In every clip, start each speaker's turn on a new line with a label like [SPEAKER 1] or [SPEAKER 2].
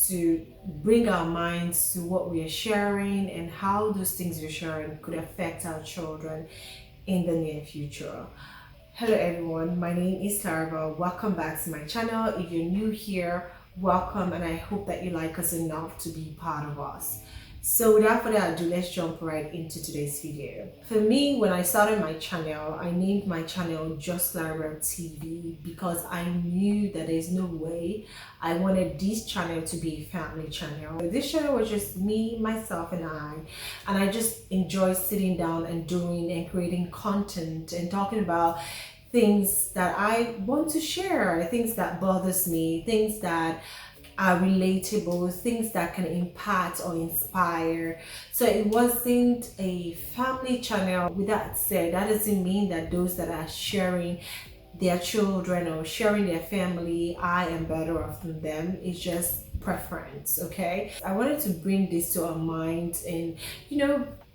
[SPEAKER 1] to bring our minds to what we are sharing and how those things we're sharing could affect our children in the near future. Hello everyone, my name is Clara. Welcome back to my channel. If you're new here, welcome, and I hope that you like us enough to be part of us. So without further ado, let's jump right into today's video. For me, when I started my channel, I named my channel Just Clara TV because I knew that there's no way I wanted this channel to be a family channel. This channel was just me, myself, and I just enjoy sitting down and doing and creating content and talking about things that I want to share, things that bothers me, things that are relatable, things that can impact or inspire. So it wasn't a family channel. With that said, that doesn't mean that those that are sharing their children or sharing their family, I am better off than them. It's just preference, okay? I wanted to bring this to our minds and,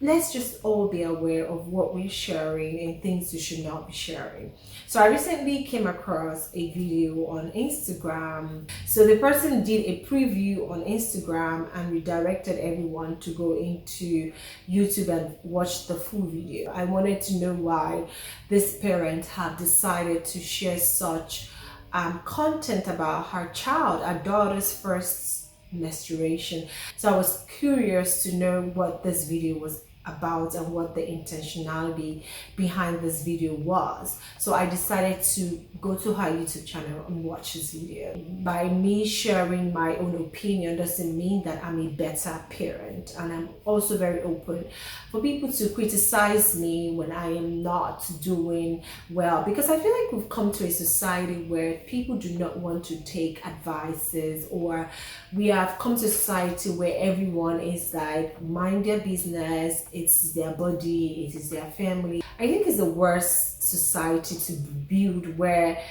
[SPEAKER 1] let's just all be aware of what we're sharing and things we should not be sharing. So I recently came across a video on Instagram. So the person did a preview on Instagram and redirected everyone to go into YouTube and watch the full video. I wanted to know why this parent had decided to share such content about her child, her daughter's first menstruation. So I was curious to know what this video was about and what the intentionality behind this video was. So I decided to go to her YouTube channel and watch this video. By me sharing my own opinion doesn't mean that I'm a better parent, and I'm also very open for people to criticize me when I am not doing well, because I feel like we've come to a society where people do not want to take advices, or we have come to a society where everyone is like, mind their business, it's their body, it is their family. I think it's the worst society to build, where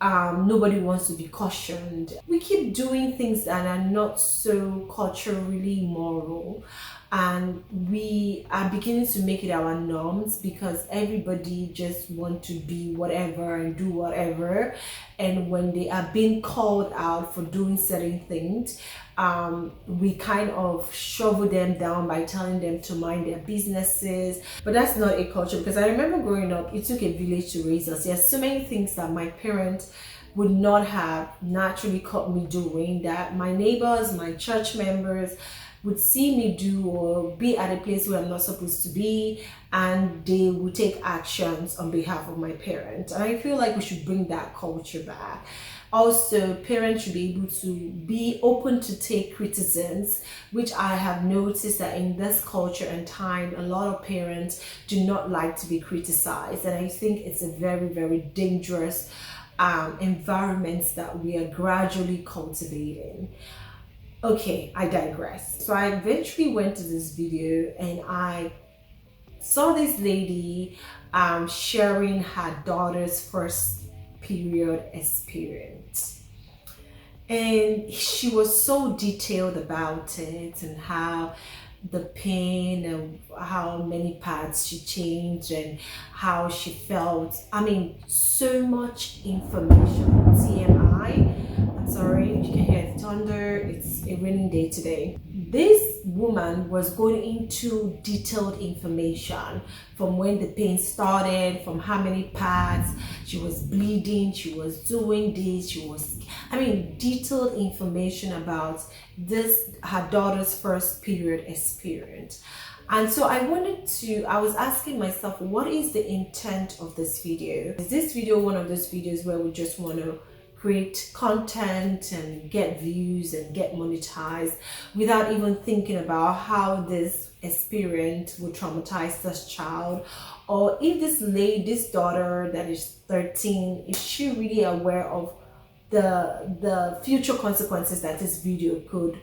[SPEAKER 1] nobody wants to be cautioned. We keep doing things that are not so culturally moral, and we are beginning to make it our norms because everybody just want to be whatever and do whatever. And when they are being called out for doing certain things, we kind of shovel them down by telling them to mind their businesses. But that's not a culture, because I remember growing up, it took a village to raise us. There's so many things that my parents would not have naturally caught me doing, that my neighbors, my church members would see me do or be at a place where I'm not supposed to be, and they would take actions on behalf of my parents. And I feel like we should bring that culture back. Also, parents should be able to be open to take criticisms, which I have noticed that in this culture and time, a lot of parents do not like to be criticized. And I think it's a very, very dangerous environment that we are gradually cultivating. Okay, I digress. So I eventually went to this video and I saw this lady sharing her daughter's first period experience, and she was so detailed about it and how the pain and how many pads she changed and how she felt. I mean, so much information. TMI. I'm sorry, you can hear the thunder. It's a raining day today. This woman was going into detailed information from when the pain started, from how many pads she was bleeding, she was doing this, detailed information about this, her daughter's first period experience. And so I was asking myself, what is the intent of this video? Is this video one of those videos where we just want to create content and get views and get monetized without even thinking about how this experience will traumatize this child? Or if this daughter that is 13, is she really aware of the future consequences that this video could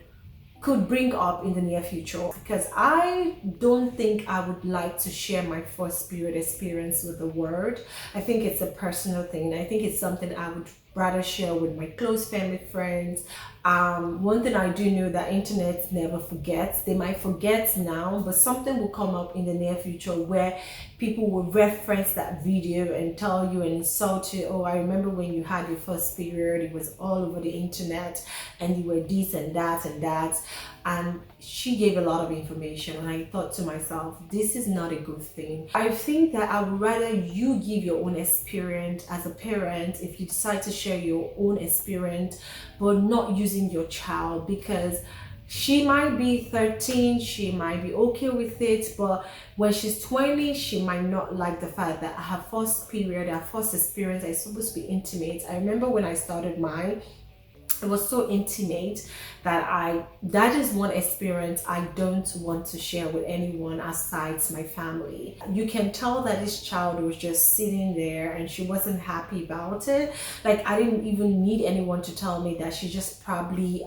[SPEAKER 1] could bring up in the near future, because I don't think I would like to share my first period experience with the world. I think it's a personal thing. I think it's something I would rather share with my close family friends. One thing I do know, that internet never forgets. They might forget now, but something will come up in the near future where people will reference that video and tell you and insult you. Oh, I remember when you had your first period, it was all over the internet and you were this and that and that. And she gave a lot of information, and I thought to myself, this is not a good thing. I think that I would rather you give your own experience as a parent, if you decide to share your own experience, but not using your child, because she might be 13, she might be okay with it, but when she's 20, she might not like the fact that her first period, her first experience is supposed to be intimate. I remember when I started mine, it was so intimate that is one experience I don't want to share with anyone aside my family. You can tell that this child was just sitting there and she wasn't happy about it. Like, I didn't even need anyone to tell me that. She just probably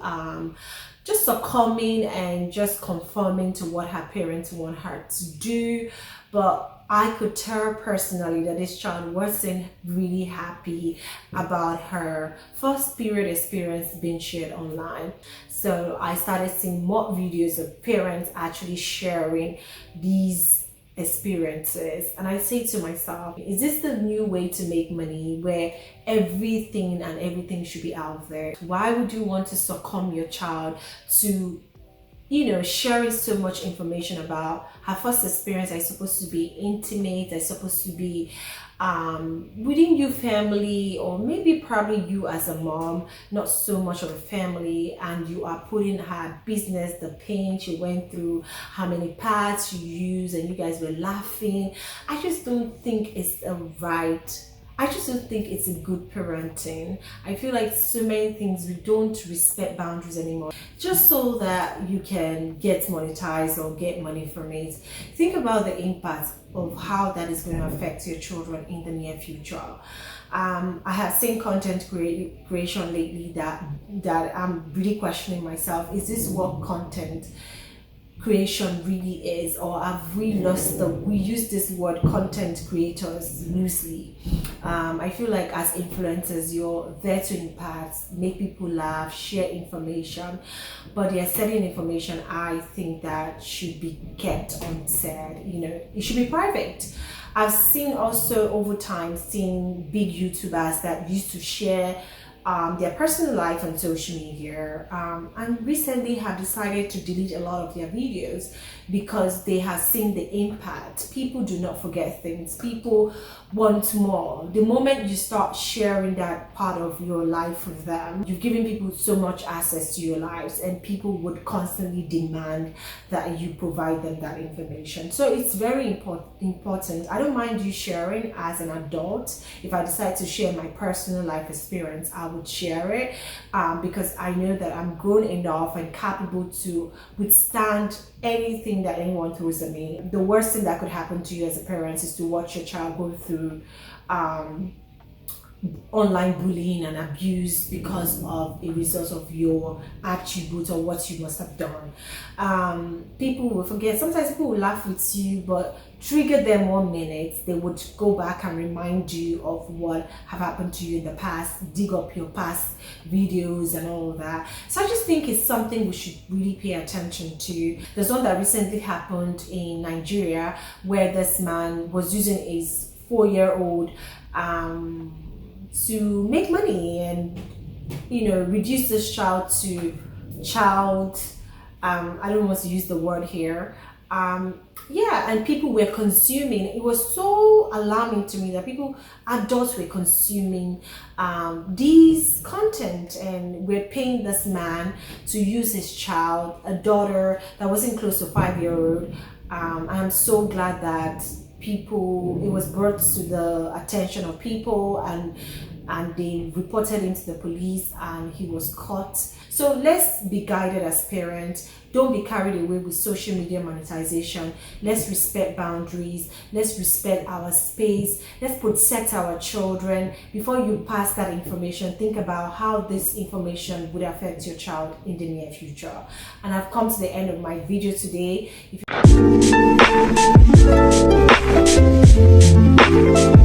[SPEAKER 1] just succumbing and just conforming to what her parents want her to do. But I could tell personally that this child wasn't really happy about her first period experience being shared online. So I started seeing more videos of parents actually sharing these experiences, and I say to myself, is this the new way to make money, where everything should be out there? Why would you want to succumb your child to sharing so much information about her first experience? Is supposed to be intimate, is supposed to be within your family, or maybe probably you as a mom, not so much of a family, and you are putting her business, the pain she went through, how many pads she used, and you guys were laughing. I just don't think it's I just don't think it's a good parenting. I feel like so many things, we don't respect boundaries anymore, just so that you can get monetized or get money from it. Think about the impact of how that is going to affect your children in the near future. I have seen content creation lately that I'm really questioning myself. Is this what content creation really is, or have we we use this word content creators loosely? I feel like as influencers, you're there to impact, make people laugh, share information, but there are certain information I think that should be kept unsaid. It should be private. I've seen also over time big YouTubers that used to share their personal life on social media, and recently have decided to delete a lot of their videos because they have seen the impact. People do not forget things. People want more. The moment you start sharing that part of your life with them, you've given people so much access to your lives, and people would constantly demand that you provide them that information. So it's very important. I don't mind you sharing as an adult. If I decide to share my personal life experience, I would share it, because I know that I'm grown enough and capable to withstand anything that anyone throws at me. The worst thing that could happen to you as a parent is to watch your child go through online bullying and abuse because of a result of your attribute or what you must have done. People will forget. Sometimes people will laugh with you, but trigger them 1 minute, they would go back and remind you of what have happened to you in the past, dig up your past videos and all of that. So I just think it's something we should really pay attention to. There's one that recently happened in Nigeria where this man was using his 4-year-old to make money and reduce this child to I don't want to use the word here. And people were consuming. It was so alarming to me that adults were consuming these content, and we're paying this man to use his child, a daughter that wasn't close to 5-year-old. I'm so glad that it was brought to the attention of people, and and they reported him to the police and he was caught. So let's be guided as parents. Don't be carried away with social media monetization. Let's respect boundaries. Let's respect our space. Let's protect our children. Before you pass that information, think about how this information would affect your child in the near future. And I've come to the end of my video today. If you